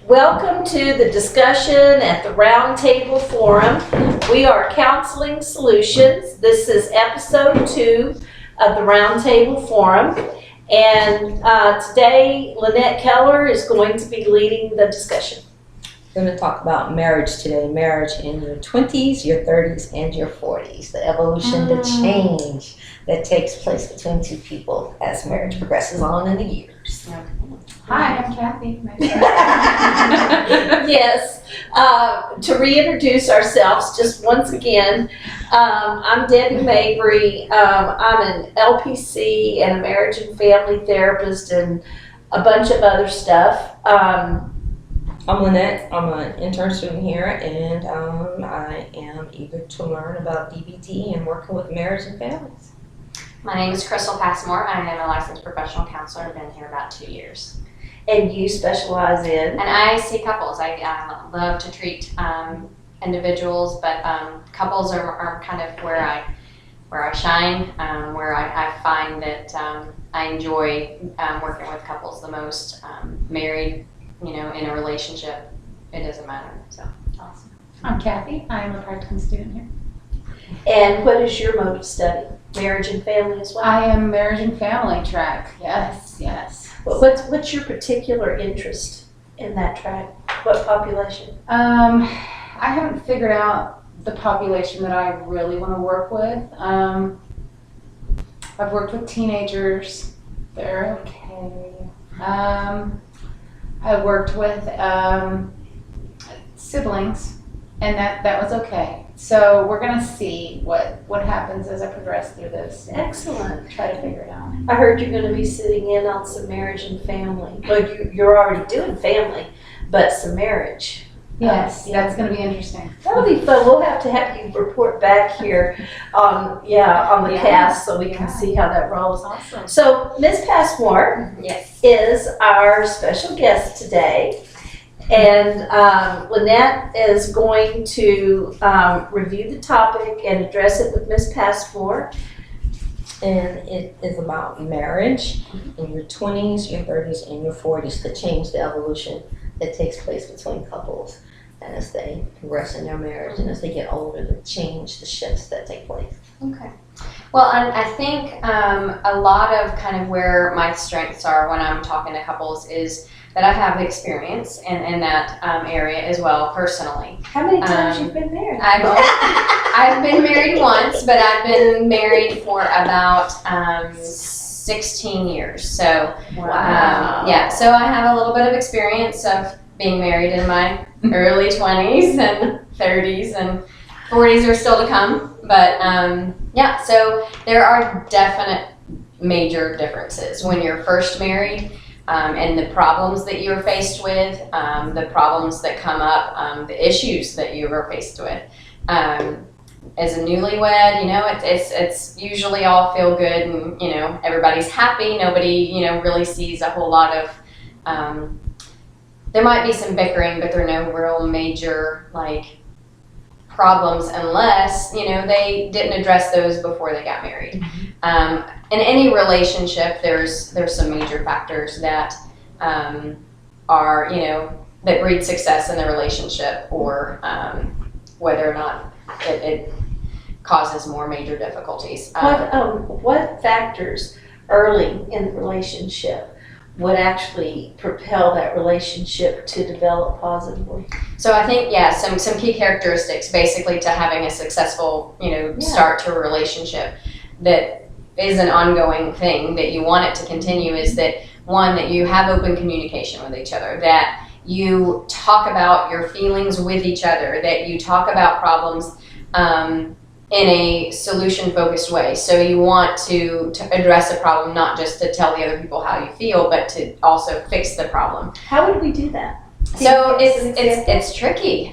Welcome to the discussion at the Roundtable Forum. We are Counseling Solutions. This is episode 2 of the Roundtable Forum. And today, Lynette Keller is going to be leading the discussion. We're going to talk about marriage today. Marriage in your 20s, your 30s, and your 40s. The evolution, the change that takes place between two people as marriage progresses on in the years. Hi, I'm Kathy. Yes, to reintroduce ourselves just once again, I'm Debbie Mabry. I'm an LPC and a marriage and family therapist and a bunch of other stuff. I'm Lynette. I'm an intern student here, and I am eager to learn about DBT and working with marriage and families. My name is Passmore. I am a licensed professional counselor. I've been here about 2 years. And you specialize in? And I see couples. I love to treat individuals, but couples are kind of where I shine, where I find that I enjoy working with couples the most. Married, in a relationship, it doesn't matter. So awesome. I'm Kathy. I am a part-time student here. And what is your mode of study? Marriage and family as well? I am marriage and family track. Yes. Well, what's your particular interest in that track? What population? I haven't figured out the population that I really want to work with. I've worked with teenagers. They're okay. I worked with siblings, and that was okay. So we're gonna see what happens as I progress through this. Excellent. Try to figure it out. I heard you're going to be sitting in on some marriage and family. Well, you're already doing family, but some marriage. Yes, that's gonna be interesting. That'll be fun. We'll have to have you report back here on the cast so we can see how that rolls. Awesome. So Ms. Passmore is our special guest today. And Lynette is going to review the topic and address it with Ms. Passmore. And it is about marriage in your 20s, your 30s, and your 40s, the change, the evolution that takes place between couples. And as they progress in their marriage and as they get older, the change, the shifts that take place. Okay. Well, I think a lot of kind of where my strengths are when I'm talking to couples is that I have experience in that area as well, personally. How many times you've been married? I've been married once, but I've been married for about 16 years. So, Wow. so I have a little bit of experience of being married in my early 20s and 30s, and 40s are still to come. But so there are definite major differences when you're first married. And the problems that you were faced with, the problems that come up, the issues that you were faced with. As a newlywed, it's usually all feel good and, everybody's happy. Nobody, really sees a whole lot of, there might be some bickering, but there are no real major, problems unless, they didn't address those before they got married. In any relationship, there's some major factors that are, that breed success in the relationship, or whether or not it causes more major difficulties. What factors early in the relationship would actually propel that relationship to develop positively? So I think, some key characteristics basically to having a successful, start to a relationship that is an ongoing thing that you want it to continue is that, one, that you have open communication with each other, that you talk about your feelings with each other, that you talk about problems in a solution-focused way. So you want to address a problem, not just to tell the other people how you feel, but to also fix the problem. How would we do that? So it's tricky.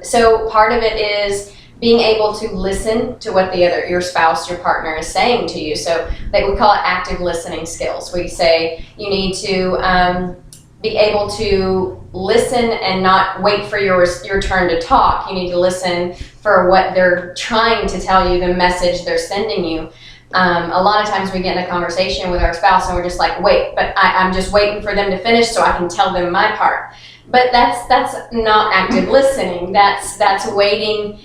So part of it is being able to listen to what your spouse, your partner is saying to you. So we call it active listening skills. We say you need to be able to listen and not wait for your turn to talk. You need to listen for what they're trying to tell you, the message they're sending you. A lot of times we get in a conversation with our spouse and we're just like, wait, but I'm just waiting for them to finish so I can tell them my part. But that's not active listening. That's waiting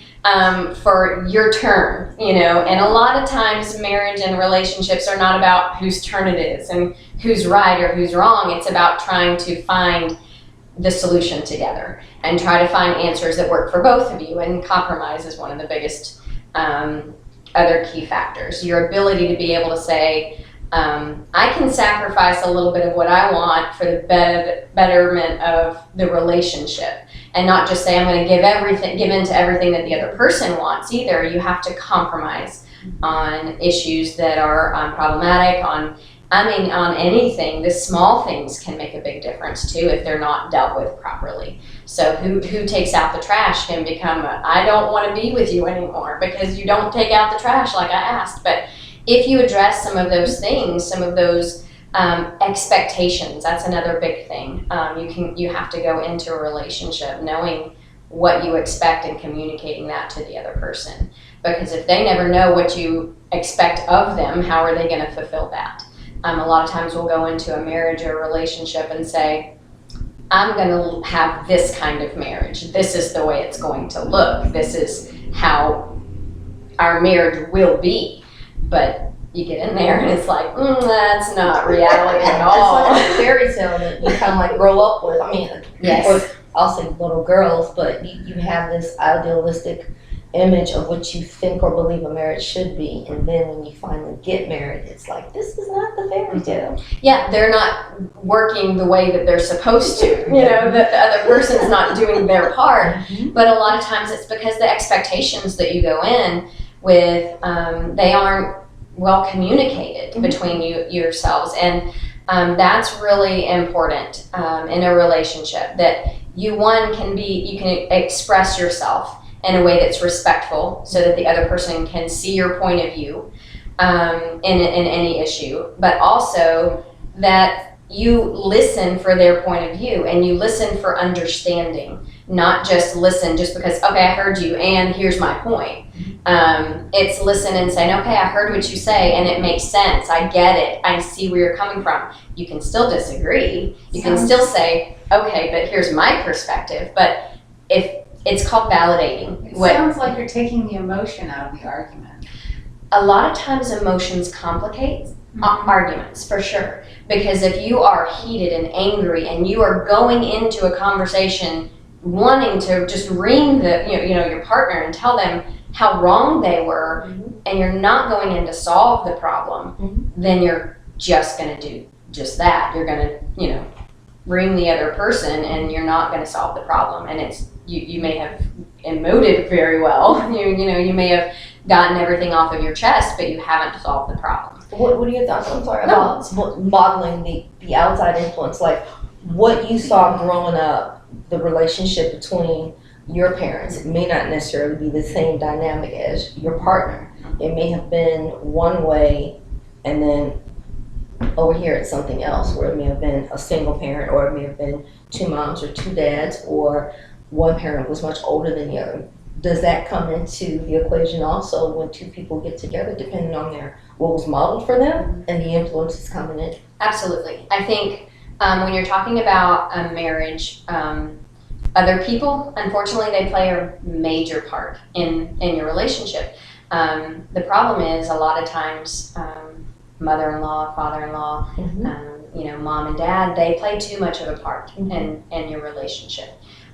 for your turn, And a lot of times marriage and relationships are not about whose turn it is and who's right or who's wrong. It's about trying to find the solution together and try to find answers that work for both of you. And compromise is one of the biggest other key factors. Your ability to be able to say, I can sacrifice a little bit of what I want for the betterment of the relationship, and not just say I'm going to give in to everything that the other person wants either. You have to compromise on issues that are problematic, on anything. The small things can make a big difference too if they're not dealt with properly. So who takes out the trash can become I don't want to be with you anymore because you don't take out the trash like I asked. But if you address some of those things, some of those expectations, that's another big thing. You have to go into a relationship knowing what you expect and communicating that to the other person. Because if they never know what you expect of them, how are they going to fulfill that? A lot of times we'll go into a marriage or a relationship and say, I'm going to have this kind of marriage. This is the way it's going to look. This is how our marriage will be. But you get in there and it's like, that's not reality at all. It's like a fairy tale that you kind of like grow up with. I mean, yes. Or I'll say little girls, but you have this idealistic image of what you think or believe a marriage should be, and then when you finally get married, it's like, this is not the fairy tale. Yeah, they're not working the way that they're supposed to. The other person's not doing their part. But a lot of times it's because the expectations that you go in with, they aren't well communicated between yourselves, and that's really important in a relationship, that you can express yourself in a way that's respectful so that the other person can see your point of view in any issue, but also that you listen for their point of view and you listen for understanding, not just listen just because, okay, I heard you and here's my point. It's listen and saying, okay, I heard what you say and it makes sense. I get it. I see where you're coming from. You can still disagree. You can still say, okay, but here's my perspective. But if it's called validating. It sounds like you're taking the emotion out of the argument. A lot of times emotions complicate arguments, for sure. Because if you are heated and angry and you are going into a conversation wanting to just ream your partner and tell them how wrong they were, and you're not going in to solve the problem, then you're just going to do just that. You're going to, ream the other person, and you're not going to solve the problem. And it's you may have emoted very well. You may have gotten everything off of your chest, but you haven't solved the problem. What are your thoughts? I'm sorry about modeling the outside influence, like what you saw growing up, the relationship between your parents. It may not necessarily be the same dynamic as your partner. It may have been one way, and then over here it's something else, where it may have been a single parent, or it may have been two moms or two dads, or one parent was much older than the other. Does that come into the equation also when two people get together, depending on what was modeled for them and the influences coming in? Absolutely. I think when you're talking about a marriage, other people, unfortunately, they play a major part in your relationship. The problem is a lot of times mother-in-law, father-in-law, mom and dad, they play too much of a part in your relationship.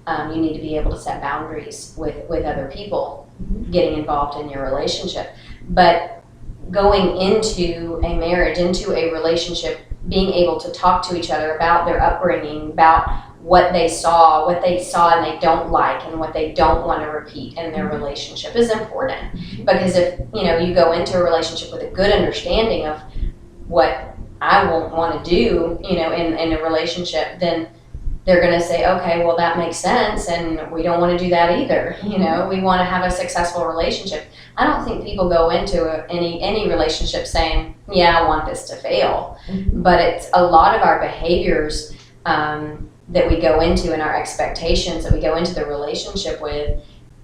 You need to be able to set boundaries with other people getting involved in your relationship. But going into a marriage, into a relationship, being able to talk to each other about their upbringing, about what they saw and they don't like, and what they don't want to repeat in their relationship is important. Because if you go into a relationship with a good understanding of what I won't want to do, in a relationship, then they're going to say, okay, well, that makes sense, and we don't want to do that either. We want to have a successful relationship. I don't think people go into any relationship saying, yeah, I want this to fail. But it's a lot of our behaviors that we go into, and our expectations that we go into the relationship with,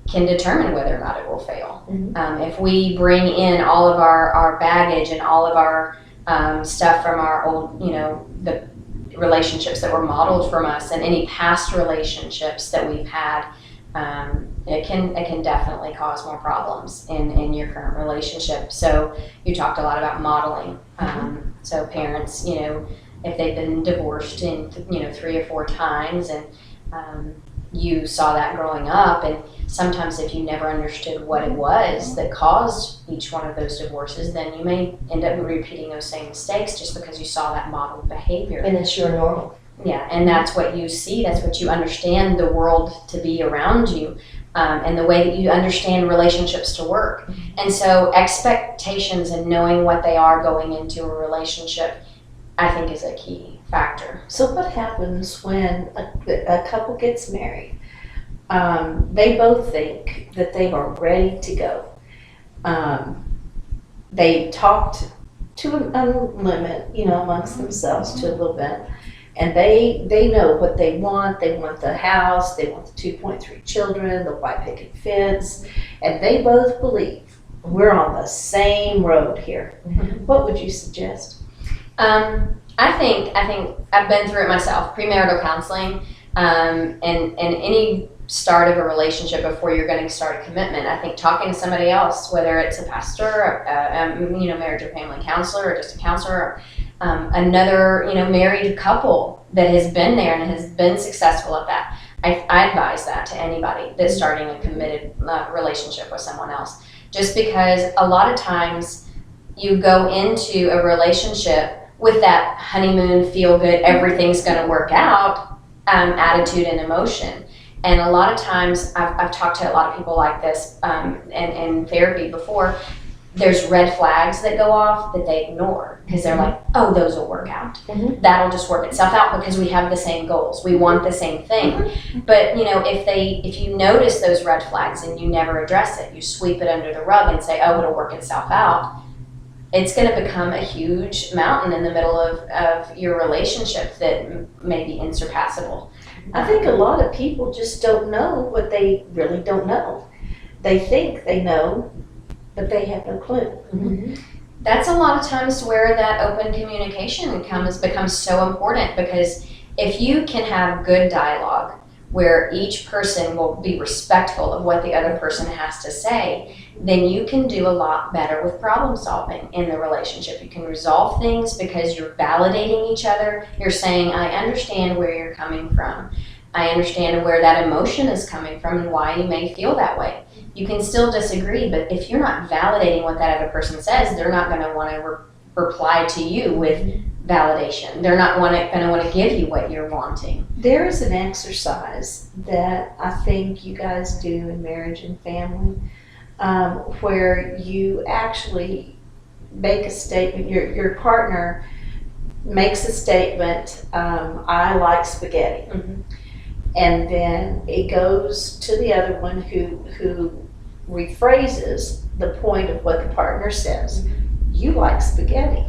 can determine whether or not it will fail. Mhm. If we bring in all of our baggage and all of our stuff from our old, the relationships that were modeled from us and any past relationships that we've had, it can definitely cause more problems in your current relationship. So you talked a lot about modeling. So parents, if they've been divorced in 3 or 4 times, and you saw that growing up, and sometimes if you never understood what it was that caused each one of those divorces, then you may end up repeating those same mistakes just because you saw that modeled behavior. And it's your normal. Yeah, and that's what you see, that's what you understand the world to be around you, and the way that you understand relationships to work. And so expectations and knowing what they are going into a relationship, I think, is a key factor. So what happens when a couple gets married? They both think that they are ready to go. They talked to a limit, amongst themselves to a little bit. And they know what they want. They want the house. They want the 2.3 children, the white picket fence. And they both believe we're on the same road here. What would you suggest? I think I've been through it myself. Premarital counseling, and any start of a relationship before you're going to start a commitment. I think talking to somebody else, whether it's a pastor, marriage or family counselor, or just a counselor, another married couple that has been there and has been successful at that. I advise that to anybody that's starting a committed relationship with someone else. Just because a lot of times you go into a relationship with that honeymoon, feel good, everything's going to work out attitude and emotion. And a lot of times, I've talked to a lot of people like this in therapy before. There's red flags that go off that they ignore because they're like, oh, those will work out. That'll just work itself out because we have the same goals. We want the same thing. But if you notice those red flags and you never address it, you sweep it under the rug and say, oh, it'll work itself out, it's going to become a huge mountain in the middle of your relationship that may be insurpassable. I think a lot of people just don't know what they really don't know. They think they know, but they have no clue. That's a lot of times where that open communication becomes so important, because if you can have good dialogue where each person will be respectful of what the other person has to say, then you can do a lot better with problem solving in the relationship. You can resolve things because you're validating each other. You're saying, I understand where you're coming from. I understand where that emotion is coming from and why you may feel that way. You can still disagree, but if you're not validating what that other person says, they're not going to want to reply to you with validation. They're not going to want to give you what you're wanting. There is an exercise that I think you guys do in marriage and family, where you actually make a statement. Your partner makes a statement, I like spaghetti. And then it goes to the other one who rephrases the point of what the partner says. You like spaghetti,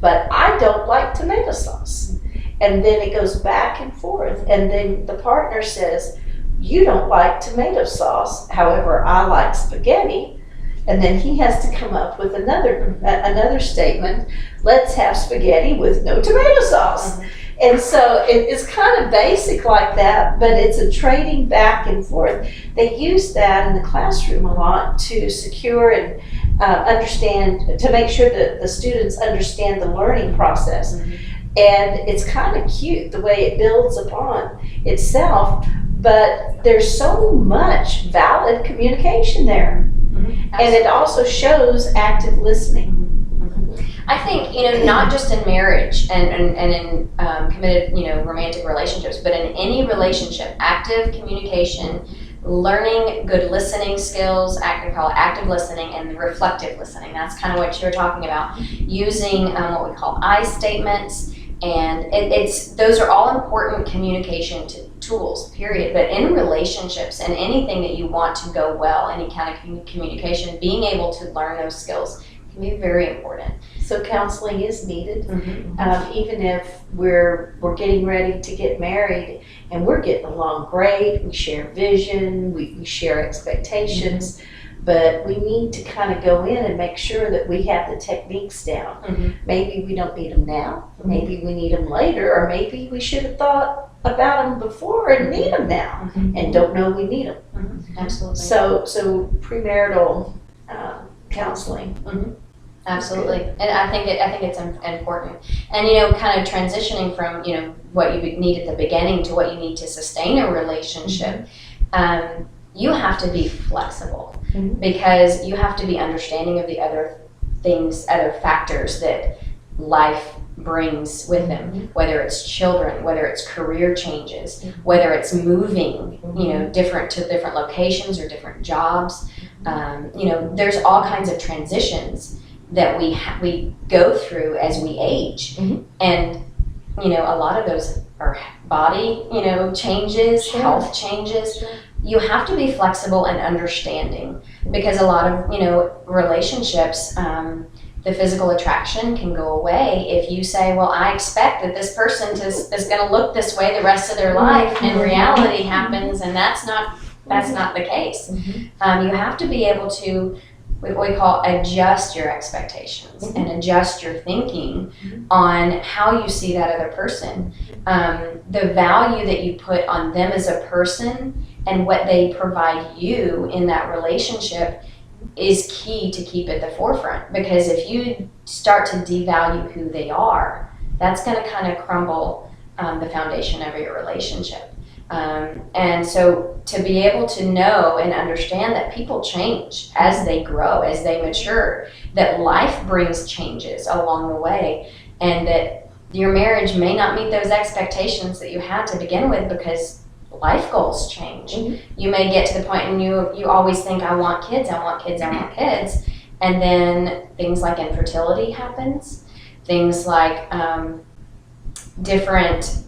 but I don't like tomato sauce. And then it goes back and forth. And then the partner says, you don't like tomato sauce, however, I like spaghetti. And then he has to come up with another statement. Let's have spaghetti with no tomato sauce. And so it's kind of basic like that, but it's a trading back and forth. They use that in the classroom a lot to secure and understand, to make sure that the students understand the learning process. And it's kind of cute the way it builds upon itself, but there's so much valid communication there. And it also shows active listening. I think, not just in marriage and in committed, romantic relationships, but in any relationship, active communication, learning good listening skills, I can call it active listening, and reflective listening. That's kind of what you're talking about. Using what we call I statements, and those are all important communication tools, period. But in relationships and anything that you want to go well, any kind of communication, being able to learn those skills can be very important. So counseling is needed. Mm-hmm. Even if we're getting ready to get married and we're getting along great, we share vision, we share expectations, but we need to kind of go in and make sure that we have the techniques down. Mm-hmm. Maybe we don't need them now, maybe we need them later, or maybe we should have thought about them before and need them now and don't know we need them. Absolutely. So premarital counseling. Absolutely, and I think it's important. And you know, kind of transitioning from what you need at the beginning to what you need to sustain a relationship, you have to be flexible because you have to be understanding of the other factors that life brings with them, whether it's children, whether it's career changes, whether it's moving, different locations or different jobs. There's all kinds of transitions that we go through as we age, and a lot of those are body changes, health changes. You have to be flexible and understanding because a lot of relationships, the physical attraction can go away if you say, well, I expect that this person is going to look this way the rest of their life, and reality happens, and that's not the case. You have to be able to what we call adjust your expectations and adjust your thinking on how you see that other person. The value that you put on them as a person and what they provide you in that relationship is key to keep at the forefront, because if you start to devalue who they are, that's going to kind of crumble the foundation of your relationship. And so to be able to know and understand that people change as they grow, as they mature, that life brings changes along the way, and that your marriage may not meet those expectations that you had to begin with because life goals change. You may get to the point and you always think, I want kids, I want kids, I want kids. And then things like infertility happens, things like different,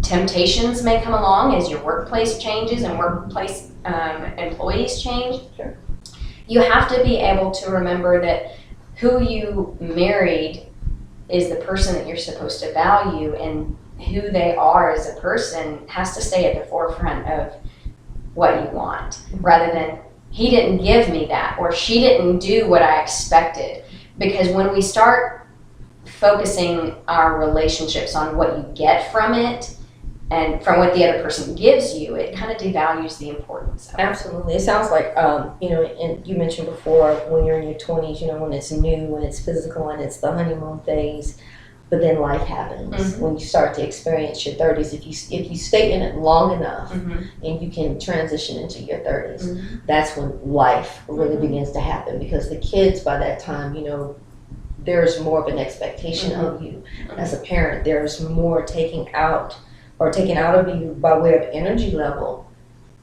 temptations may come along as your workplace changes and workplace employees change. Sure. You have to be able to remember that who you married is the person that you're supposed to value, and who they are as a person has to stay at the forefront of what you want, rather than he didn't give me that or she didn't do what I expected. Because when we start focusing our relationships on what you get from it and from what the other person gives you, it kind of devalues the importance of it. Absolutely. It sounds like, and you mentioned before when you're in your 20s, when it's new, when it's physical and it's the honeymoon phase, but then life happens. When you start to experience your 30s, if you stay in it long enough and you can transition into your 30s, that's when life really begins to happen, because the kids by that time, there's more of an expectation of you as a parent. There's more taken out of you by way of energy level,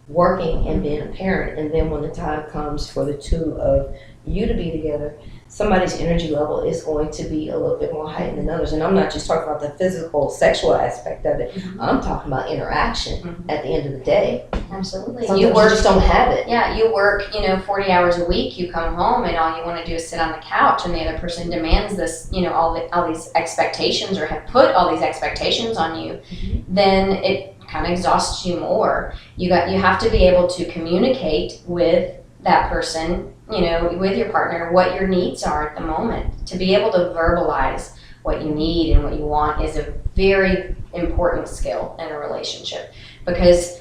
working and being a parent. And then when the time comes for the two of you to be together, somebody's energy level is going to be a little bit more heightened than others. And I'm not just talking about the physical, sexual aspect of it. I'm talking about interaction at the end of the day. Absolutely. Sometimes you just don't have it. Yeah, you work, 40 hours a week, you come home and all you want to do is sit on the couch, and the other person demands this, all these expectations, or have put all these expectations on you, then it kind of exhausts you more. You have to be able to communicate with that person, with your partner, what your needs are at the moment. To be able to verbalize what you need and what you want is a very important skill in a relationship, because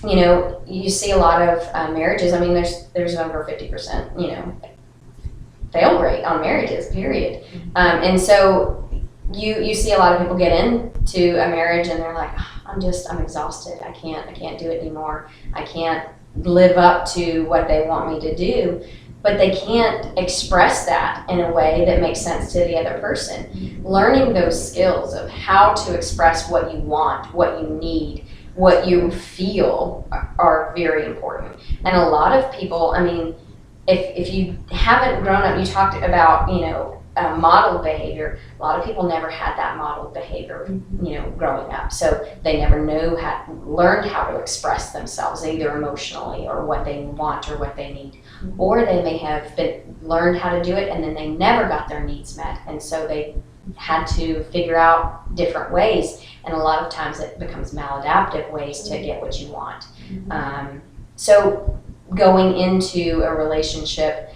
you see a lot of marriages. I mean, there's over 50%, fail rate on marriages, period. And so you see a lot of people get into a marriage and they're like, oh, I'm exhausted. I can't do it anymore. I can't live up to what they want me to do. But they can't express that in a way that makes sense to the other person. Learning those skills of how to express what you want, what you need, what you feel are very important. And a lot of people, I mean, if you haven't grown up, you talked about, modeled behavior. A lot of people never had that modeled behavior, growing up. So they never learned how to express themselves, either emotionally or what they want or what they need. Or they may have learned how to do it and then they never got their needs met. And so they had to figure out different ways. And a lot of times it becomes maladaptive ways to get what you want. So going into a relationship,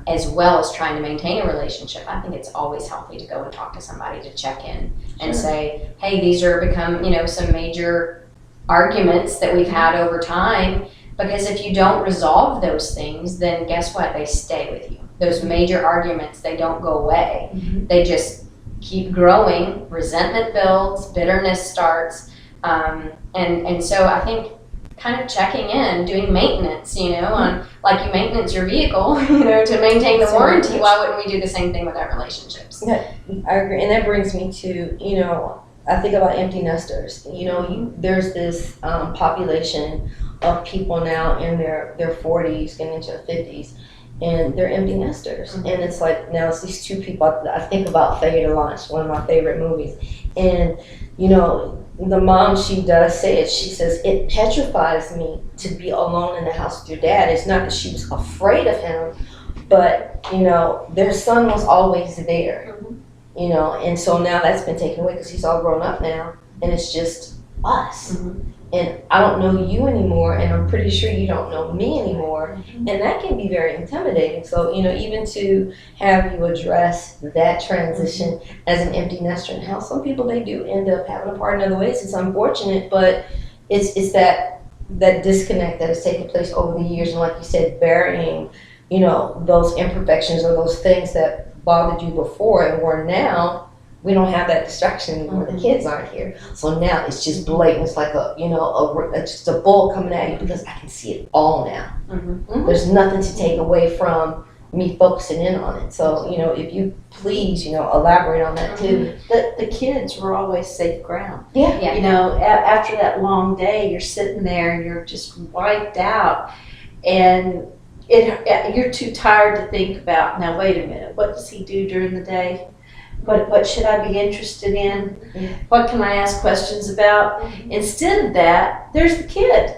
as well as trying to maintain a relationship, I think it's always healthy to go and talk to somebody to check in and say, hey, these are become, some major arguments that we've had over time. Because if you don't resolve those things, then guess what? They stay with you. Those major arguments, they don't go away. They just keep growing. Resentment builds, bitterness starts. And so I think kind of checking in, doing maintenance, on like you maintenance your vehicle, to maintain the warranty. Why wouldn't we do the same thing with our relationships? Yeah, I agree. And that brings me to, I think about empty nesters. There's this population of people now in their 40s, getting into their 50s, and they're empty nesters. And it's like, now it's these two people. I think about Failure to Launch, one of my favorite movies. And, the mom, she does say it. She says, it petrifies me to be alone in the house with your dad. It's not that she was afraid of him, but, their son was always there, and so now that's been taken away because he's all grown up now, and it's just us. And I don't know you anymore, and I'm pretty sure you don't know me anymore, and that can be very intimidating. So, even to have you address that transition as an empty nester and how some people, they do end up having a part in other ways. It's unfortunate, but it's that disconnect that has taken place over the years, and like you said, burying, those imperfections or those things that bothered you before, and where now we don't have that distraction anymore. The kids aren't here, so now it's just blatant. It's like just a bull coming at you because I can see it all now. There's nothing to take away from me focusing in on it. So if you please, elaborate on that too. The kids were always safe ground. Yeah. After that long day, you're sitting there and you're just wiped out, and you're too tired to think about. Now wait a minute, what does he do during the day? What should I be interested in? What can I ask questions about? Instead of that, there's the kid.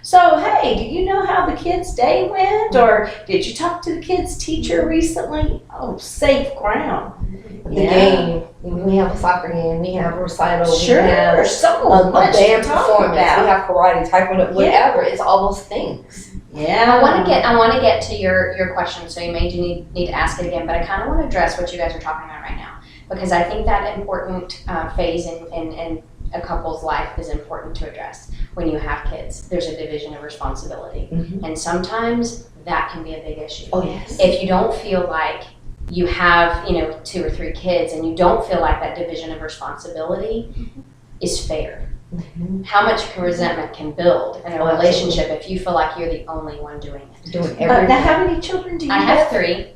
So hey, do you know how the kid's day went? Or did you talk to the kid's teacher recently? Oh, safe ground. The game. We have a soccer game. We have a recital. Sure, we have so a much band to talk performance. about. We have karate, taekwondo, whatever. It's all those things. Yeah. I want to get to your question, so you may need to ask it again, but I kind of want to address what you guys are talking about right now, because I think that important phase in a couple's life is important to address. When you have kids, there's a division of responsibility, and sometimes that can be a big issue. Oh yes. If you don't feel like you have 2 or 3 kids, and you don't feel like that division of responsibility is fair. How much resentment can build in a relationship if you feel like you're the only one doing it? Doing everything. Now, how many children do you I have 3.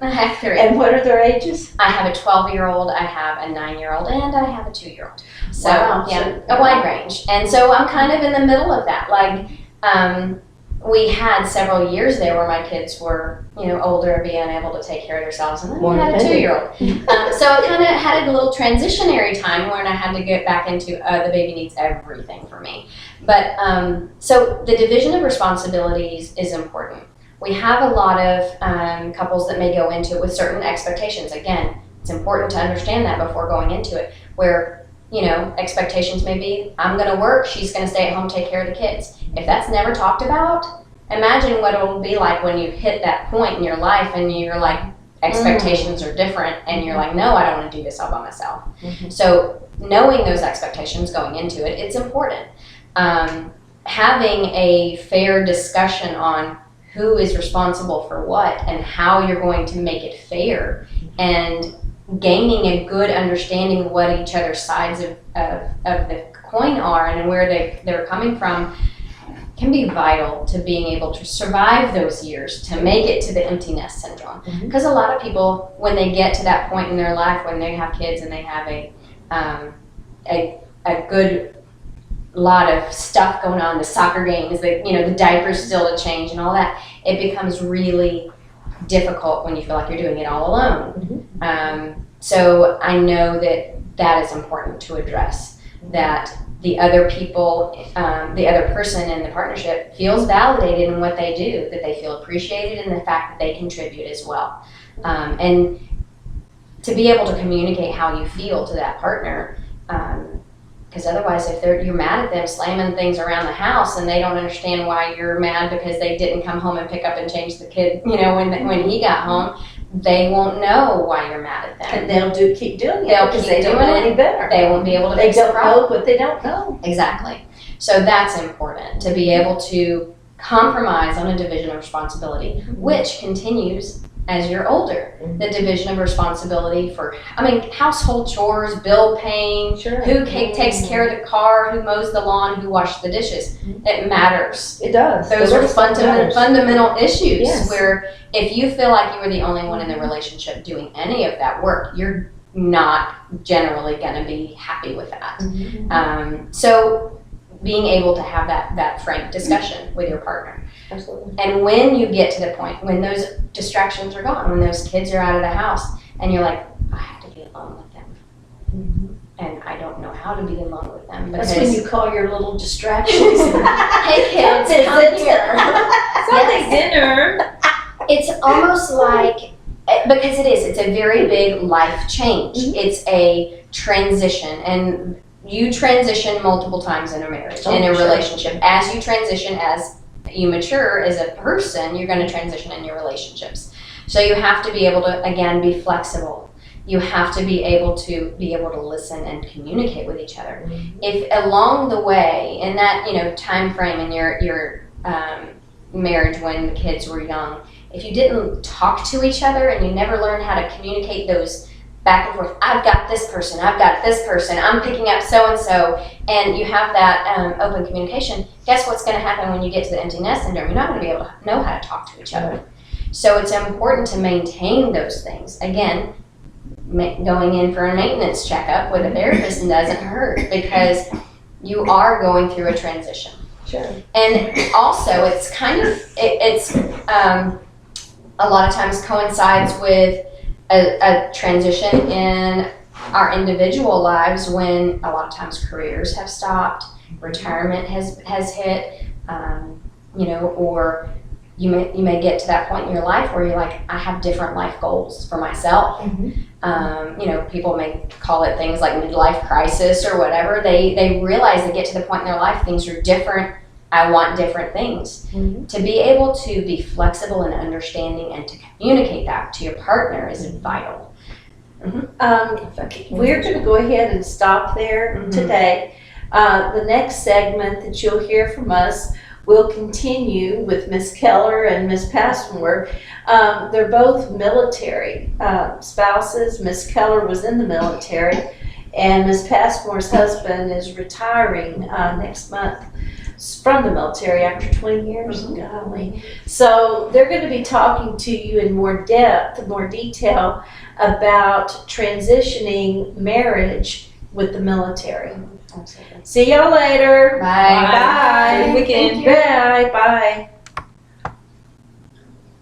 And what are their ages? I have a 12-year-old, I have a 9-year-old, and I have a 2-year-old. So, Wow. a wide range. And so I'm kind of in the middle of that. Like, we had several years there where my kids were, older, being able to take care of themselves, and then we had a 2-year-old. So I kind of had a little transitionary time when I had to get back into the baby needs everything for me. But so the division of responsibilities is important. We have a lot of couples that may go into it with certain expectations. Again, it's important to understand that before going into it, where expectations may be, I'm going to work, she's going to stay at home, take care of the kids. If that's never talked about, imagine what it will be like when you hit that point in your life and you're like, expectations are different, and you're like, no, I don't want to do this all by myself. So knowing those expectations going into it, it's important. Having a fair discussion on who is responsible for what and how you're going to make it fair, and gaining a good understanding of what each other's sides of the coin are and where they're coming from can be vital to being able to survive those years, to make it to the empty nest syndrome. Because a lot of people, when they get to that point in their life, when they have kids and they have a good lot of stuff going on, the soccer games, the diapers still to change and all that, it becomes really difficult when you feel like you're doing it all alone. So I know that is important to address, that the other people, the other person in the partnership feels validated in what they do, that they feel appreciated in the fact that they contribute as well. And to be able to communicate how you feel to that partner, because otherwise if you're mad at them slamming things around the house and they don't understand why you're mad because they didn't come home and pick up and change the kid, when he got home, they won't know why you're mad at them. And they'll keep doing it They'll because keep they don't doing know it. any better. They won't be able to They fix the don't problem. know what they don't know. Exactly. So that's important, to be able to compromise on a division of responsibility, which continues as you're older. The division of responsibility for, household chores, bill paying, Sure. who takes care of the car, who mows the lawn, who washes the dishes. It matters. It does. Those The are little stuff matters. fundamental issues. Yes. Where if you feel like you were the only one in the relationship doing any of that work, you're not generally going to be happy with that. So being able to have that frank discussion with your partner. Absolutely. And when you get to the point when those distractions are gone, when those kids are out of the house, and you're like, I have to be alone with them, and I don't know how to be alone with them because That's when you call your little distractions. hey kids, Come come visit. here. Sunday dinner. It's almost like, because it's a very big life change. It's a transition, and you transition multiple times in a marriage, in a relationship. As you transition, as you mature as a person, you're going to transition in your relationships. So you have to be able to, again, be flexible. You have to be able to listen and communicate with each other. If along the way, in that time frame in your marriage when the kids were young, if you didn't talk to each other and you never learned how to communicate those back and forth, I've got this person, I'm picking up so-and-so, and you have that open communication, guess what's going to happen when you get to the empty nest syndrome? You're not going to be able to know how to talk to each other. So it's important to maintain those things. Again, going in for a maintenance checkup with a therapist doesn't hurt, because you are going through a transition. Sure. And also, it's a lot of times coincides with a transition in our individual lives, when a lot of times careers have stopped, retirement has hit, or you may get to that point in your life where you're like, I have different life goals for myself. People may call it things like midlife crisis or whatever. They realize they get to the point in their life, things are different. I want different things. To be able to be flexible and understanding and to communicate that to your partner is vital. We're going to go ahead and stop there today. The next segment that you'll hear from us will continue with Miss Keller and Miss Passmore. They're both military spouses. Miss Keller was in the military, and Miss Passmore's husband is retiring next month from the military after 20 years. Golly. So they're going to be talking to you in more depth, more detail about transitioning marriage with the military. Absolutely. See y'all later. Bye. Bye. Good weekend. Bye. Bye.